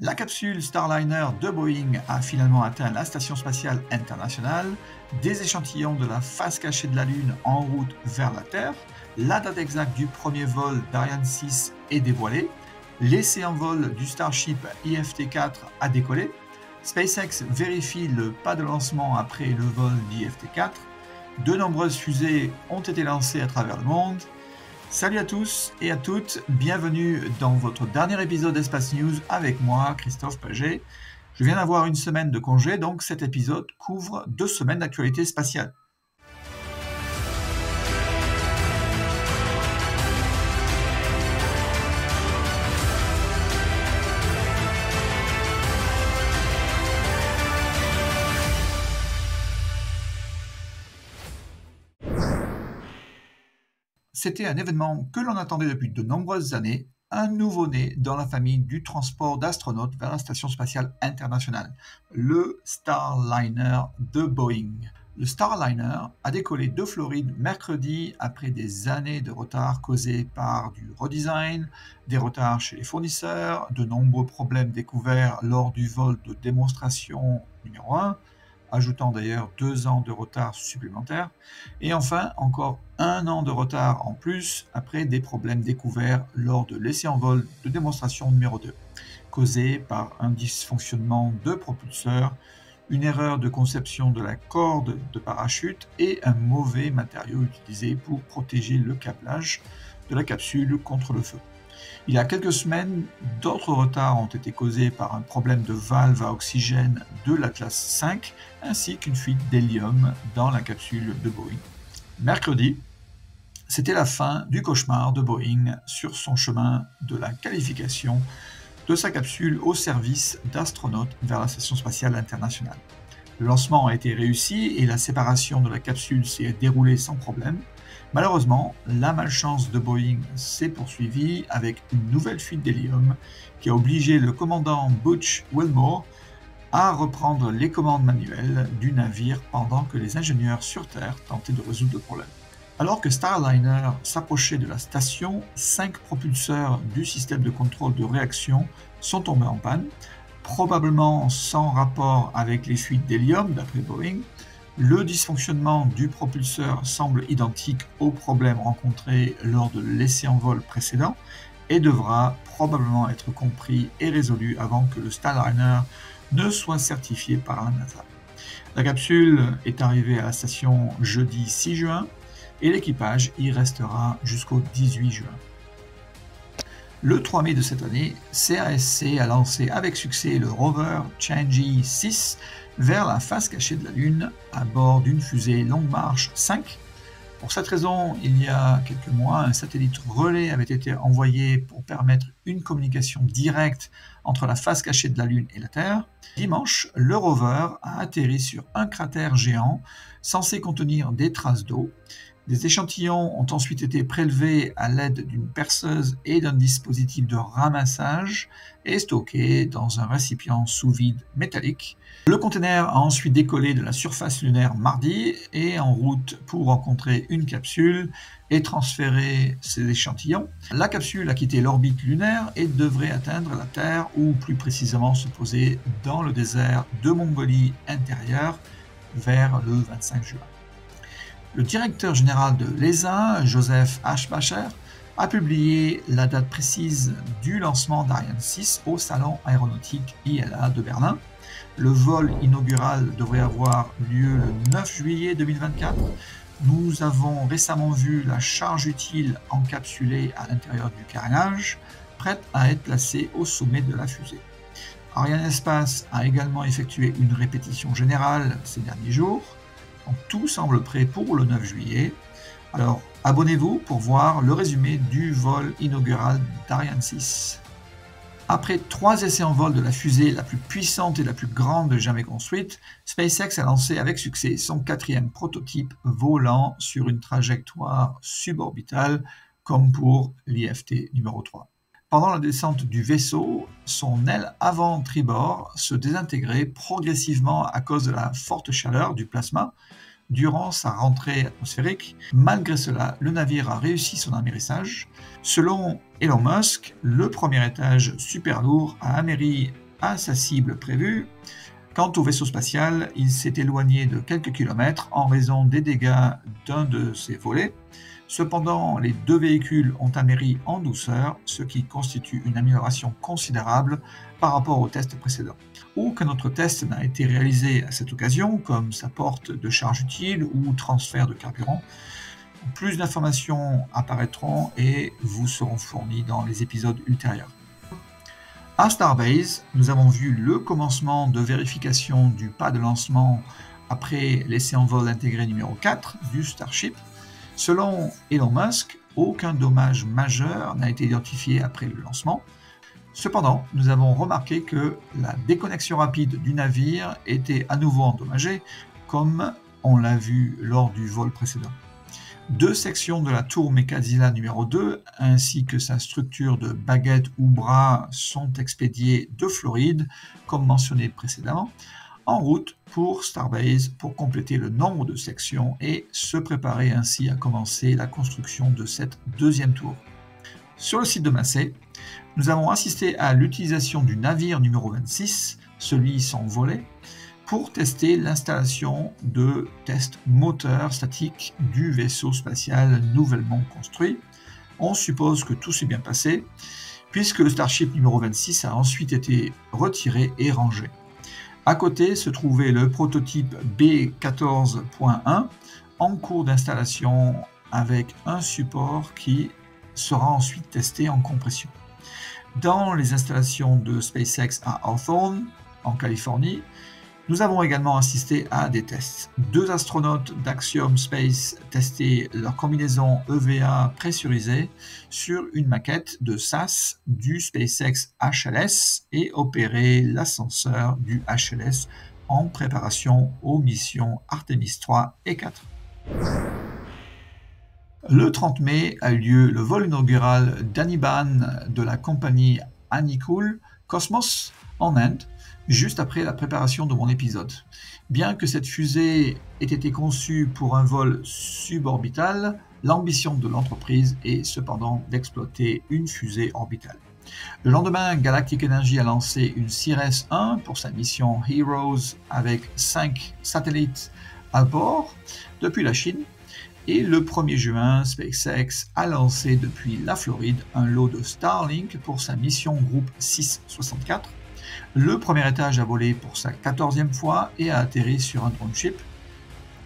La capsule Starliner de Boeing a finalement atteint la Station spatiale internationale. Des échantillons de la face cachée de la Lune en route vers la Terre. La date exacte du premier vol d'Ariane 6 est dévoilée. L'essai en vol du Starship IFT-4 a décollé. SpaceX vérifie le pas de lancement après le vol d'IFT-4. De nombreuses fusées ont été lancées à travers le monde. Salut à tous et à toutes, bienvenue dans votre dernier épisode d'Espace News avec moi, Christophe Paget. Je viens d'avoir une semaine de congé, donc cet épisode couvre 2 semaines d'actualité spatiale. C'était un événement que l'on attendait depuis de nombreuses années, un nouveau-né dans la famille du transport d'astronautes vers la Station spatiale internationale, le Starliner de Boeing. Le Starliner a décollé de Floride mercredi après des années de retard causés par du redesign, des retards chez les fournisseurs, de nombreux problèmes découverts lors du vol de démonstration numéro 1, ajoutant d'ailleurs 2 ans de retard supplémentaires, et enfin encore 1 an de retard en plus après des problèmes découverts lors de l'essai en vol de démonstration numéro 2, causés par un dysfonctionnement de propulseur, une erreur de conception de la corde de parachute et un mauvais matériau utilisé pour protéger le câblage de la capsule contre le feu. Il y a quelques semaines, d'autres retards ont été causés par un problème de valve à oxygène de l'Atlas V ainsi qu'une fuite d'hélium dans la capsule de Boeing. Mercredi, c'était la fin du cauchemar de Boeing sur son chemin de la qualification de sa capsule au service d'astronautes vers la Station spatiale internationale. Le lancement a été réussi et la séparation de la capsule s'est déroulée sans problème. Malheureusement, la malchance de Boeing s'est poursuivie avec une nouvelle fuite d'hélium qui a obligé le commandant Butch Wilmore à reprendre les commandes manuelles du navire pendant que les ingénieurs sur Terre tentaient de résoudre le problème. Alors que Starliner s'approchait de la station, 5 propulseurs du système de contrôle de réaction sont tombés en panne, probablement sans rapport avec les fuites d'hélium d'après Boeing. Le dysfonctionnement du propulseur semble identique aux problèmes rencontrés lors de l'essai en vol précédent et devra probablement être compris et résolu avant que le Starliner ne soit certifié par la NASA. La capsule est arrivée à la station jeudi 6 juin et l'équipage y restera jusqu'au 18 juin. Le 3 mai de cette année, CASC a lancé avec succès le rover Chang'e 6 vers la face cachée de la Lune à bord d'une fusée Longue Marche 5. Pour cette raison, il y a quelques mois, un satellite relais avait été envoyé pour permettre une communication directe entre la face cachée de la Lune et la Terre. Dimanche, le rover a atterri sur un cratère géant censé contenir des traces d'eau. Des échantillons ont ensuite été prélevés à l'aide d'une perceuse et d'un dispositif de ramassage et stockés dans un récipient sous vide métallique. Le conteneur a ensuite décollé de la surface lunaire mardi et en route pour rencontrer une capsule et transférer ses échantillons. La capsule a quitté l'orbite lunaire et devrait atteindre la Terre ou plus précisément se poser dans le désert de Mongolie intérieure vers le 25 juin. Le directeur général de l'ESA, Joseph Aschbacher, a publié la date précise du lancement d'Ariane 6 au Salon aéronautique ILA de Berlin. Le vol inaugural devrait avoir lieu le 9 juillet 2024. Nous avons récemment vu la charge utile encapsulée à l'intérieur du carénage, prête à être placée au sommet de la fusée. Arianespace a également effectué une répétition générale ces derniers jours. Donc, tout semble prêt pour le 9 juillet. Alors, abonnez-vous pour voir le résumé du vol inaugural d'Ariane 6. Après 3 essais en vol de la fusée la plus puissante et la plus grande jamais construite, SpaceX a lancé avec succès son 4e prototype volant sur une trajectoire suborbitale comme pour l'IFT numéro 3. Pendant la descente du vaisseau, son aile avant tribord se désintégrait progressivement à cause de la forte chaleur du plasma durant sa rentrée atmosphérique. Malgré cela, le navire a réussi son amérissage. Selon Elon Musk, le premier étage super lourd a améri à sa cible prévue. Quant au vaisseau spatial, il s'est éloigné de quelques kilomètres en raison des dégâts d'un de ses volets. Cependant, les deux véhicules ont améri en douceur, ce qui constitue une amélioration considérable par rapport au test précédent. Aucun autre test n'a été réalisé à cette occasion, comme sa porte de charge utile ou transfert de carburant. Plus d'informations apparaîtront et vous seront fournies dans les épisodes ultérieurs. À Starbase, nous avons vu le commencement de vérification du pas de lancement après l'essai en vol intégré numéro 4 du Starship. Selon Elon Musk, aucun dommage majeur n'a été identifié après le lancement. Cependant, nous avons remarqué que la déconnexion rapide du navire était à nouveau endommagée, comme on l'a vu lors du vol précédent. Deux sections de la tour Mechazilla numéro 2 ainsi que sa structure de baguette ou bras sont expédiées de Floride, comme mentionné précédemment, en route pour Starbase pour compléter le nombre de sections et se préparer ainsi à commencer la construction de cette deuxième tour. Sur le site de Massey, nous avons assisté à l'utilisation du navire numéro 26, celui sans volet, pour tester l'installation de tests moteurs statiques du vaisseau spatial nouvellement construit. On suppose que tout s'est bien passé, puisque le Starship numéro 26 a ensuite été retiré et rangé. À côté se trouvait le prototype B14.1 en cours d'installation avec un support qui sera ensuite testé en compression. Dans les installations de SpaceX à Hawthorne, en Californie, nous avons également assisté à des tests. Deux astronautes d'Axiom Space testaient leur combinaison EVA pressurisée sur une maquette de SAS du SpaceX HLS et opéraient l'ascenseur du HLS en préparation aux missions Artemis 3 et 4. Le 30 mai a eu lieu le vol inaugural d'Aniban de la compagnie Anycool Cosmos en Inde, juste après la préparation de mon épisode. Bien que cette fusée ait été conçue pour un vol suborbital, l'ambition de l'entreprise est cependant d'exploiter une fusée orbitale. Le lendemain, Galactic Energy a lancé une CIRES-1 pour sa mission Heroes avec 5 satellites à bord depuis la Chine. Et le 1er juin, SpaceX a lancé depuis la Floride un lot de Starlink pour sa mission groupe 664. Le premier étage a volé pour sa 14e fois et a atterri sur un drone-ship.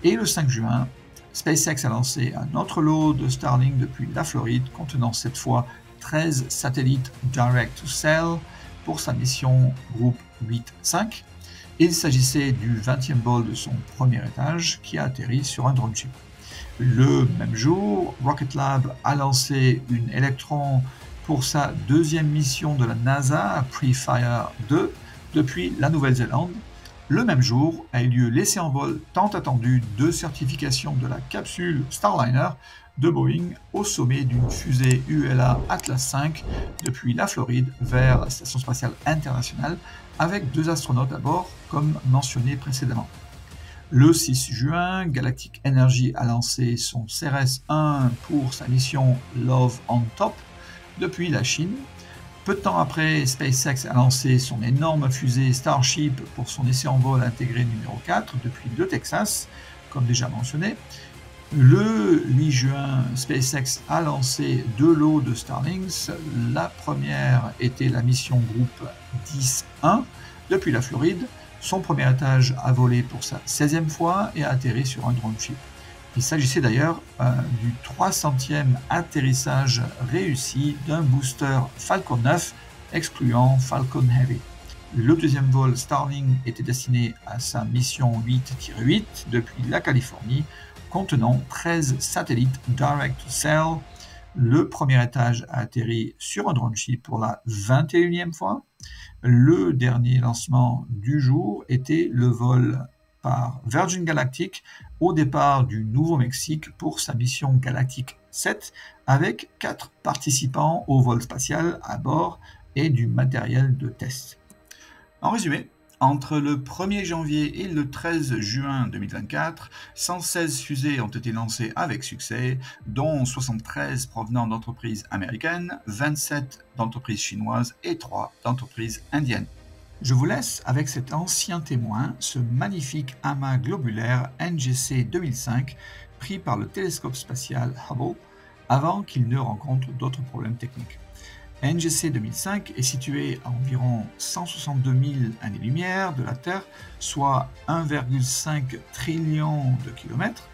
Et le 5 juin, SpaceX a lancé un autre lot de Starlink depuis la Floride, contenant cette fois 13 satellites Direct-to-Cell pour sa mission groupe 8-5. Il s'agissait du 20e vol de son premier étage qui a atterri sur un drone-ship. Le même jour, Rocket Lab a lancé une Electron pour sa deuxième mission de la NASA, Pre-Fire 2, depuis la Nouvelle-Zélande. Le même jour a eu lieu l'essai en vol tant attendu de certification de la capsule Starliner de Boeing au sommet d'une fusée ULA Atlas V depuis la Floride vers la Station spatiale internationale avec 2 astronautes à bord, comme mentionné précédemment. Le 6 juin, Galactic Energy a lancé son CERES-1 pour sa mission Love on Top depuis la Chine. Peu de temps après, SpaceX a lancé son énorme fusée Starship pour son essai en vol intégré numéro 4 depuis le Texas, comme déjà mentionné. Le 8 juin, SpaceX a lancé 2 lots de Starlinks. La première était la mission groupe 10-1 depuis la Floride. Son premier étage a volé pour sa 16e fois et a atterri sur un drone-ship. Il s'agissait d'ailleurs du 300e atterrissage réussi d'un booster Falcon 9, excluant Falcon Heavy. Le deuxième vol Starlink était destiné à sa mission 8-8 depuis la Californie, contenant 13 satellites Direct-to-Cell. Le premier étage a atterri sur un drone-ship pour la 21e fois. Le dernier lancement du jour était le vol par Virgin Galactic au départ du Nouveau-Mexique pour sa mission Galactic 7 avec 4 participants au vol spatial à bord et du matériel de test. En résumé, entre le 1er janvier et le 13 juin 2024, 116 fusées ont été lancées avec succès, dont 73 provenant d'entreprises américaines, 27 d'entreprises chinoises et 3 d'entreprises indiennes. Je vous laisse avec cet ancien témoin, ce magnifique amas globulaire NGC 2005 pris par le télescope spatial Hubble avant qu'il ne rencontre d'autres problèmes techniques. NGC 2005 est situé à environ 162 000 années-lumière de la Terre, soit 1,5 trillion de kilomètres.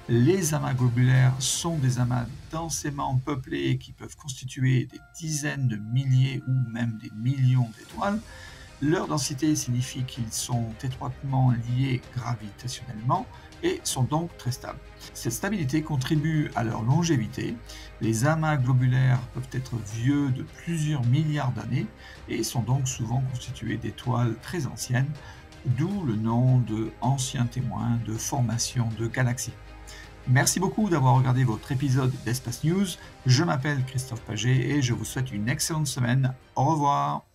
Les amas globulaires sont des amas densément peuplés qui peuvent constituer des dizaines de milliers ou même des millions d'étoiles. Leur densité signifie qu'ils sont étroitement liés gravitationnellement et sont donc très stables. Cette stabilité contribue à leur longévité. Les amas globulaires peuvent être vieux de plusieurs milliards d'années et sont donc souvent constitués d'étoiles très anciennes, d'où le nom de anciens témoins de formation de galaxies. Merci beaucoup d'avoir regardé votre épisode d'Espace News. Je m'appelle Christophe Paget et je vous souhaite une excellente semaine. Au revoir.